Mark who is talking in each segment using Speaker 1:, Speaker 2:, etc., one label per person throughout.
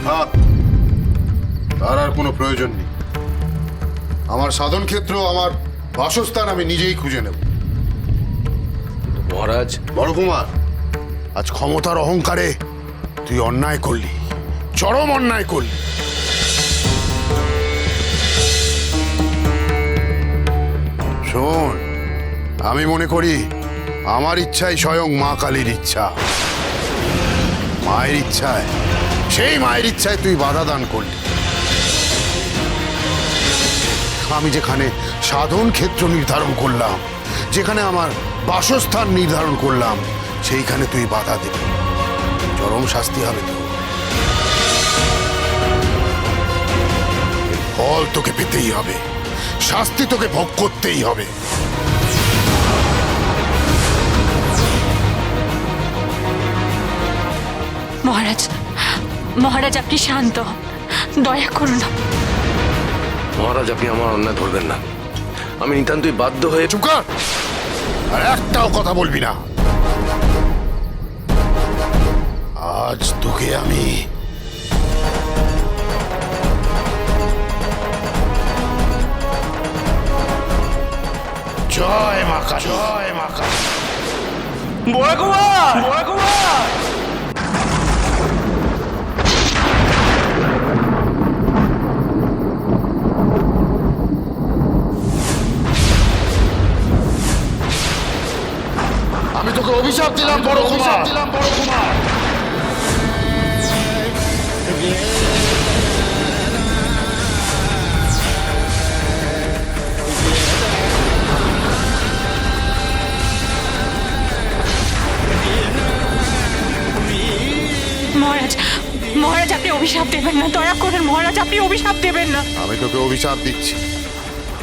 Speaker 1: থাক, তার আর কোনো প্রয়োজন নেই। আমার সাধন ক্ষেত্র, আমার বাসস্থান আমি নিজেই খুঁজে নেব।
Speaker 2: মহারাজ,
Speaker 1: বড় কুমার, আজ ক্ষমতার অহংকারে তুই অন্যায় করলি, চরম অন্যায় করলি। শোন, আমি মনে করি আমার ইচ্ছাই স্বয়ং মা কালীর ইচ্ছা। মায়ের ইচ্ছায়, সেই মায়ের ইচ্ছায় তুই বাধা দান করলি। আমি যেখানে সাধন ক্ষেত্র নির্ধারণ করলাম, যেখানে আমার বাসস্থান নির্ধারণ করলাম, সেইখানে তুই বাধা দিবি। চরম শাস্তি হবে তো। ফল তোকে পেতেই হবে, শাস্তি তোকে ভোগ করতেই হবে।
Speaker 3: মহারাজ, মহারাজ আপনি শান্ত, দয়া করুন।
Speaker 2: মহারাজ আপনি আমার অন্যায় ধরবেন না। আমি নিতান্তই বাধ্য হয়ে।
Speaker 1: চুপ কর, আর একটাও কথা বলবি না। আজ তোকে আমি জয় মা কালী, জয় মা কালী।
Speaker 4: বড় কুমার, বড় কুমার,
Speaker 1: আমি তোকে অভিশাপ দিলাম বড় কুমার, দিলাম বড় কুমার।
Speaker 3: মহারাজ, মহারাজ আপনি অভিশাপ দেবেন না, দয়া করেন মহারাজ, আপনি অভিশাপ দেবেন না।
Speaker 1: আমি তোকে অভিশাপ দিচ্ছি,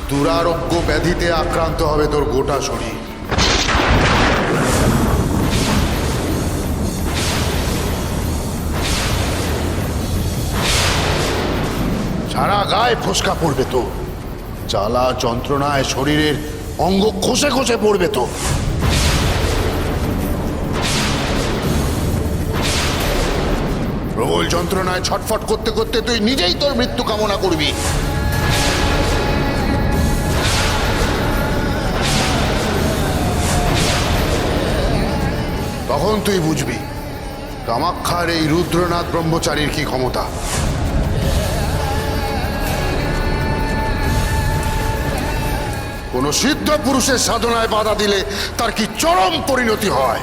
Speaker 1: দুরারোগ্য ব্যাধিতে আক্রান্ত হবে তোর গোটা শরীর। সারা গায়ে ফোসকা পড়বে তো, জ্বালা যন্ত্রণায় শরীরের অঙ্গ খসে খসে পড়বে তো। প্রবল যন্ত্রণায় ছটফট করতে করতে তুই নিজেই তোর মৃত্যু কামনা করবি। তখন তুই বুঝবি কামাক্ষার এই রুদ্রনাথ ব্রহ্মচারীর কি ক্ষমতা। কোন সিদ্ধ পুরুষের সাধনায় বাধা দিলে তার কি চরম পরিণতি হয়।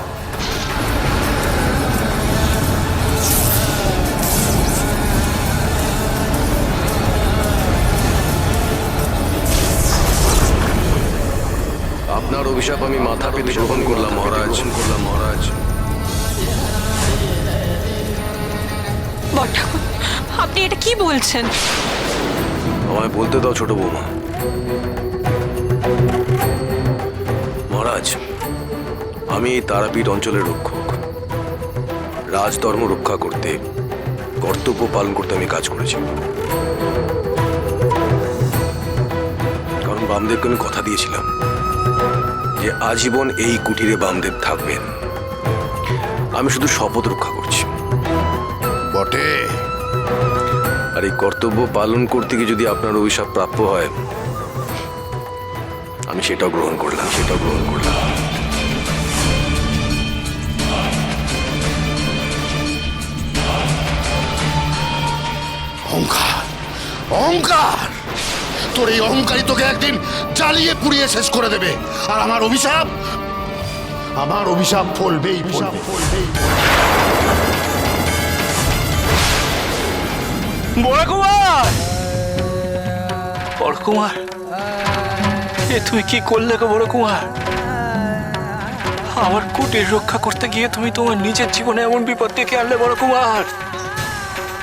Speaker 2: আপনার অভিশাপ আমি মাথা পেতে গ্রহণ করলাম মহারাজ।
Speaker 3: বড় ঠাকুর, আপনি এটা কি বলছেন?
Speaker 2: আমায় বলতে দাও ছোট বৌমা। মহারাজ, আমি এই তারাপীঠ অঞ্চলের রক্ষক। রাজধর্ম রক্ষা করতে, কর্তব্য পালন করতে আমি কাজ করেছি। কারণ বামদেবকে আমি কথা দিয়েছিলাম যে আজীবন এই কুটিরে বামদেব থাকবেন। আমি শুধু শপথ রক্ষা করছি
Speaker 1: বটে।
Speaker 2: আর এই কর্তব্য পালন করতে গিয়ে যদি আপনার অভিশাপ প্রাপ্য হয়, আমি সেটাও গ্রহণ করলাম।
Speaker 1: অহংকার, অহংকার, তোর এই অহংকারই তোকে একদিন জ্বালিয়ে পুড়িয়ে শেষ করে দেবে। আর আমার অভিশাপ, আমার অভিশাপ ফলবেই ফলবে।
Speaker 4: বড় কুমার, বড় কুমার, এ তুমি কি করলে গো বড় কুমার? আমার কুটির রক্ষা করতে গিয়ে তুমি তোমার নিজের জীবনে এমন বিপদ ডেকে আনলে বড় কুমার।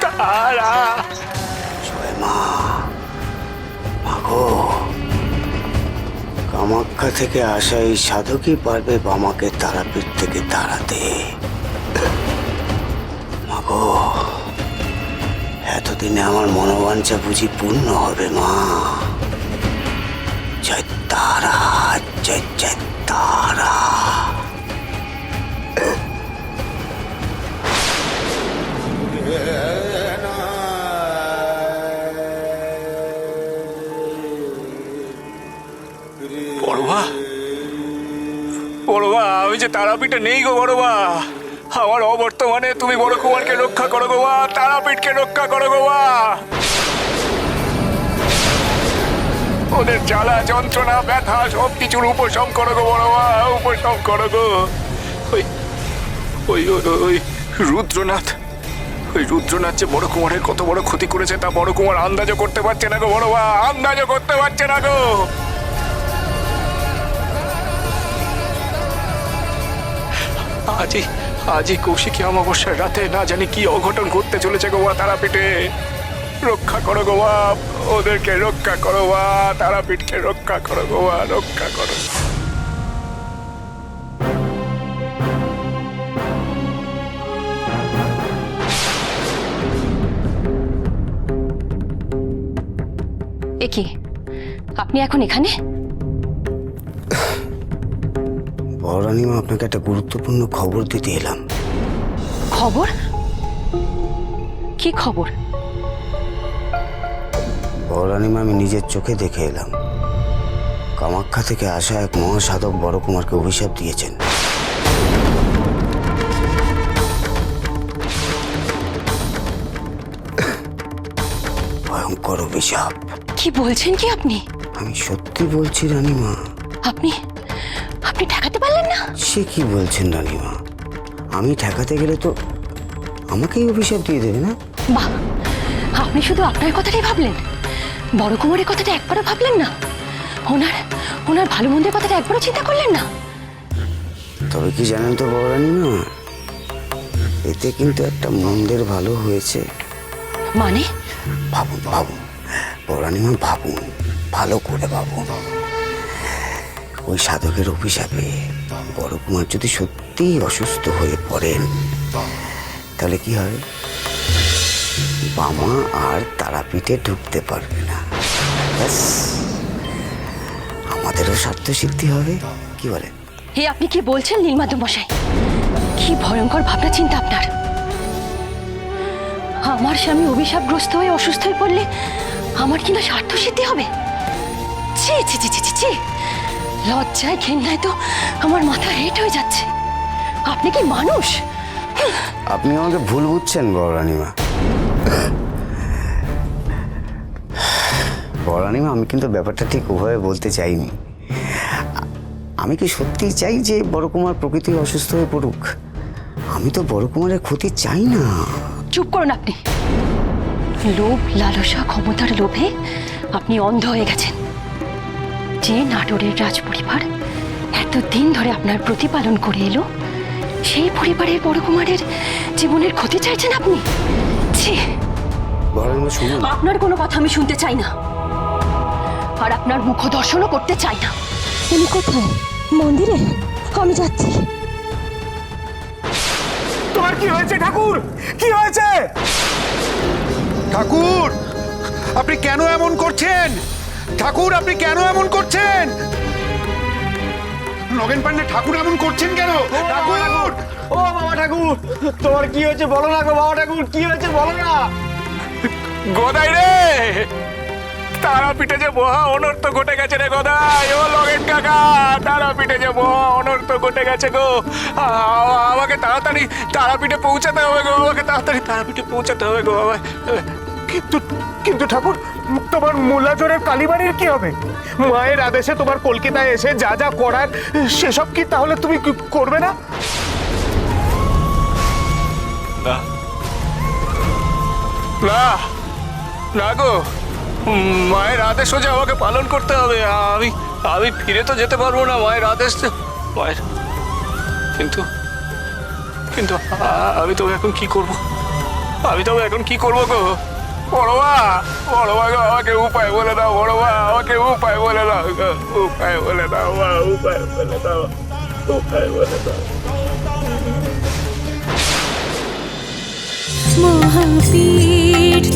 Speaker 4: তারা
Speaker 5: মাগো, কামাখ্যা থেকে আসা এই সাধকই পারবে বামাকে তারাপীঠ থেকে তাড়াতে। মাগো, এতদিনে আমার মনোবাঞ্ছা বুঝি পূর্ণ হবে মা। জয় তারা, জয় জয় তারা।
Speaker 4: যে তারাপীঠে নেই গো বড় মা। আমার অবর্তমানে তুমি বড় কুমারকে রক্ষা করো গো মা, তারাপীঠকে রক্ষা করো গো মা। ওদের জ্বালা যন্ত্রণা ব্যথা সব কিছুর উপশম করো গো বড় মা, উপশম করো গো। ওই ওই ওই- ওই রুদ্রনাথ, ওই রুদ্রনাথ যে বড় কুমারের কত বড় ক্ষতি করেছে তা বড় কুমার আন্দাজও করতে পারছে না গো বড় মা, আন্দাজও করতে পারছে না গো। আজই কৌশিকী অমাবস্যার রাতে না জানি কি অঘটন ঘটতে চলেছে গো মা তারাপীঠে। রক্ষা করো গো মা, ওদেরকে রক্ষা করো মা, তারাপীঠকে রক্ষা করো গো মা, রক্ষা করো।
Speaker 3: এ কি, আপনি এখন এখানে?
Speaker 5: বড় রানীমা, আপনাকে একটা গুরুত্বপূর্ণ খবর দিতে এলাম।
Speaker 3: খবর? কি খবর?
Speaker 5: বড় রানীমা, আমি নিজের চোখে দেখে এলাম। কামাখ্যা থেকে আসা এক মহাসাধক বড় কুমারকে অভিশাপ দিয়েছেন। ভয়ঙ্কর অভিশাপ।
Speaker 3: কি বলছেন কি আপনি?
Speaker 5: আমি সত্যি বলছি রানীমা।
Speaker 3: আপনি আপনি ঠেকাতে পারলেন না?
Speaker 5: সে কি বলছেন রানীমা? আমি ঠেকাতে গেলে তো আমাকেই অভিশাপ দিয়ে দেবে না?
Speaker 3: বাহ, আপনি শুধু আপনার কথাটাই ভাবলেন, বড় কুমারের কথাটা একবারও ভাবলেন না? ওনার ওনার ভালো মন্দের কথাটা একবারও চিন্তা করলেন না?
Speaker 5: তবে কি জানেন তো বড় রানীমা, এতে কিন্তু একটা মন্দের ভালো হয়েছে।
Speaker 3: মানে?
Speaker 5: ভাবুন ভাবুন বড় রানীমা, ভাবুন, ভালো করে ভাবুন। ওই সাধকের অভিশাপে বড় কুমার যদি সত্যিই অসুস্থ হয়ে পড়েন, তাহলে কি হবে? বামা আর তারাপীঠে ঢুকতে পারবে না। ব্যাস, আমাদেরও স্বার্থ সিদ্ধি হবে। কি বলে?
Speaker 3: হে, আপনি কি বলছেন নীলমাধব মশাই? কি ভয়ঙ্কর ভাবনা চিন্তা আপনার! আমার স্বামী অভিশাপগ্রস্ত হয়ে অসুস্থ হয়ে পড়লে আমার কিনা স্বার্থ সিদ্ধি হবে? ছি ছি ছি ছি ছি ছি! লজ্জায় ঘেন্নায় তো আমার মাথা হেঁট হয়ে যাচ্ছে। আপনি কি মানুষ?
Speaker 5: আপনি আমাকে ভুল বুঝছেন বড় রানীমা। বড় রানীমা, আমি কিন্তু ব্যাপারটা ঠিক ওভাবে বলতে চাইনি। আমি কি সত্যি চাই যে বড় কুমার প্রকৃতি অসুস্থ হয়ে পড়ুক? আমি তো বড় কুমারের ক্ষতি চাই না।
Speaker 3: চুপ করুন আপনি। লোভ, লালসা, ক্ষমতার লোভে আপনি অন্ধ হয়ে গেছেন। যে নাটোরের রাজ পরিবার এতদিন ধরে আপনার প্রতিপালন করে এলো, সেই পরিবারের বড় কুমারের জীবনের ক্ষতি চাইছেন আপনি? ছি!
Speaker 5: বড় রানীমা শুনুন।
Speaker 3: আপনার কোনো কথা আমি শুনতে চাই না, আর আপনার মুখ দর্শনও করতে চাই না। তুমি কোথায়? মন্দিরে? আমি যাচ্ছি।
Speaker 4: তোমার কি হয়েছে ঠাকুর? কি হয়েছে?
Speaker 6: ঠাকুর, আপনি কেন এমন করছেন? ঠাকুর, আপনি কেন এমন করছেন? নগেন পান্ডে, ঠাকুর এমন করছেন কেন? ঠাকুর!
Speaker 7: ও বাবা ঠাকুর, তোমার কি হয়েছে বলো না গো বাবা ঠাকুর, কি হয়েছে বলো না।
Speaker 4: গদাই রে, তারাপীঠে যে মহা অনর্থ ঘটে গেছে রে গদাই। ও লগেন কাকা, তারাপীঠে যে মহা অনর্থ ঘটে গেছে গো। আমাকে তাড়াতাড়ি তারাপীঠে পৌঁছাতে হবে গো, আমাকে তাড়াতাড়ি তারাপীঠে পৌঁছাতে হবে গো বাবা।
Speaker 7: কিন্তু কিন্তু ঠাকুর, তোমার মুলাজোরের কালীবাড়ির কি হবে? মায়ের আদেশে তোমার কলকাতায় এসে যা যা করার সেসব কি তাহলে তুমি করবে না?
Speaker 4: না না না গো, মায়ের আদেশ যে আমাকে পালন করতে হবে। আমি ফিরে তো যেতে পারবো না, মায়ের আদেশ মায়ের। কিন্তু কিন্তু আমি তো এখন কি করব? আমি তো এখন কি করবো গো? বড়মা, বড়মা গো, আমাকে উপায় বলে দাও বড়মা, আমাকে উপায় বলে দাও গো, উপায় বলে দাও মা, উপায় বলে দাও, উপায় বলে দাও।
Speaker 8: মহাপীঠ